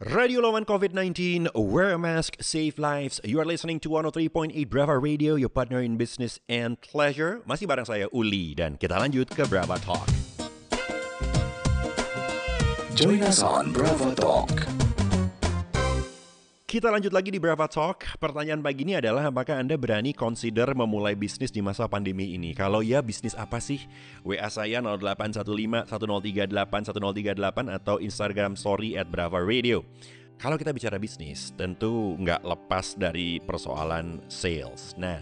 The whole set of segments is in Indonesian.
Radio lawan COVID-19, wear a mask, save lives. You are listening to 103.8 Brava Radio, your partner in business and pleasure. Masih bareng saya, Uli, dan kita lanjut ke Brava Talk. Join us on Brava Talk. Kita lanjut lagi di Brava Talk. Pertanyaan pagi ini adalah apakah Anda berani consider memulai bisnis di masa pandemi ini? Kalau ya, bisnis apa sih? WA saya 0815-1038-1038 atau Instagram story @Brava Radio. Kalau kita bicara bisnis, tentu nggak lepas dari persoalan sales. Nah,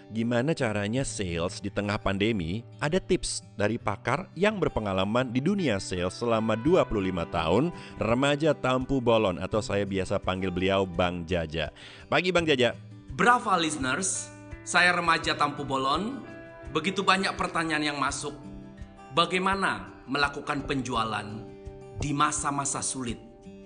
gimana caranya sales di tengah pandemi? Ada tips dari pakar yang berpengalaman di dunia sales selama 25 tahun, remaja Tampu Bolon, atau saya biasa panggil beliau Bang Jaja. Pagi Bang Jaja. Brava listeners, saya remaja Tampu Bolon. Begitu banyak pertanyaan yang masuk. Bagaimana melakukan penjualan di masa-masa sulit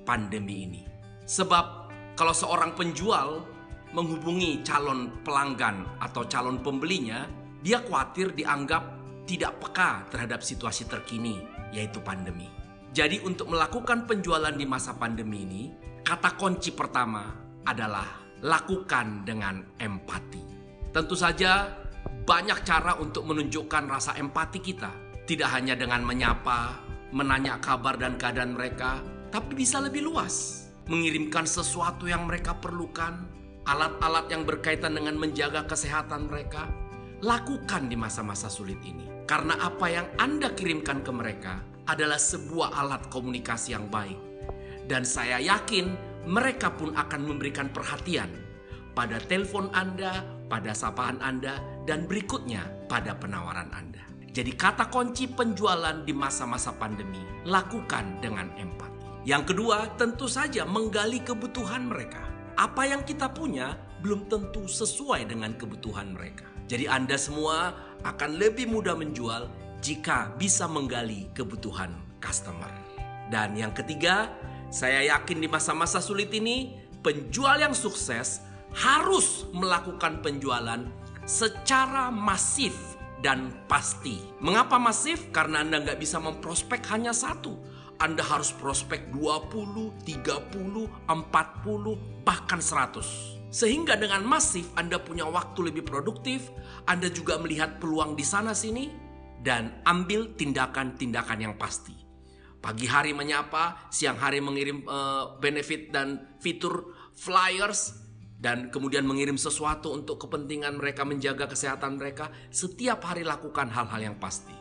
pandemi ini? Sebab kalau seorang penjual menghubungi calon pelanggan atau calon pembelinya, dia khawatir dianggap tidak peka terhadap situasi terkini, yaitu pandemi. Jadi untuk melakukan penjualan di masa pandemi ini, kata kunci pertama adalah lakukan dengan empati. Tentu saja banyak cara untuk menunjukkan rasa empati kita. Tidak hanya dengan menyapa, menanya kabar dan keadaan mereka, tapi bisa lebih luas. Mengirimkan sesuatu yang mereka perlukan, alat-alat yang berkaitan dengan menjaga kesehatan mereka, lakukan di masa-masa sulit ini. Karena apa yang Anda kirimkan ke mereka adalah sebuah alat komunikasi yang baik. Dan saya yakin mereka pun akan memberikan perhatian pada telepon Anda, pada sapaan Anda, dan berikutnya pada penawaran Anda. Jadi kata kunci penjualan di masa-masa pandemi, lakukan dengan empati. Yang kedua, tentu saja menggali kebutuhan mereka. Apa yang kita punya belum tentu sesuai dengan kebutuhan mereka. Jadi Anda semua akan lebih mudah menjual jika bisa menggali kebutuhan customer. Dan yang ketiga, saya yakin di masa-masa sulit ini, penjual yang sukses harus melakukan penjualan secara masif dan pasti. Mengapa masif? Karena Anda nggak bisa memprospek hanya satu. Anda harus prospek 20, 30, 40, bahkan 100. Sehingga dengan masif Anda punya waktu lebih produktif, Anda juga melihat peluang di sana-sini, dan ambil tindakan-tindakan yang pasti. Pagi hari menyapa, siang hari mengirim benefit dan fitur flyers, dan kemudian mengirim sesuatu untuk kepentingan mereka menjaga kesehatan mereka. Setiap hari lakukan hal-hal yang pasti.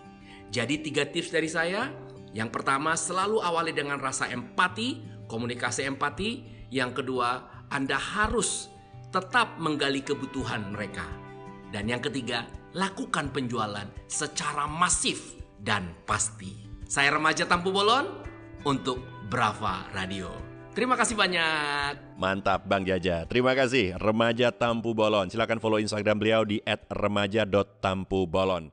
Jadi 3 tips dari saya. Yang pertama, selalu awali dengan rasa empati, komunikasi empati. Yang kedua, Anda harus tetap menggali kebutuhan mereka. Dan yang ketiga, lakukan penjualan secara masif dan pasti. Saya remaja Tampu Bolon untuk Brava Radio. Terima kasih banyak. Mantap Bang Jaja. Terima kasih remaja Tampu Bolon. Silakan follow Instagram beliau di @remaja.tampubolon.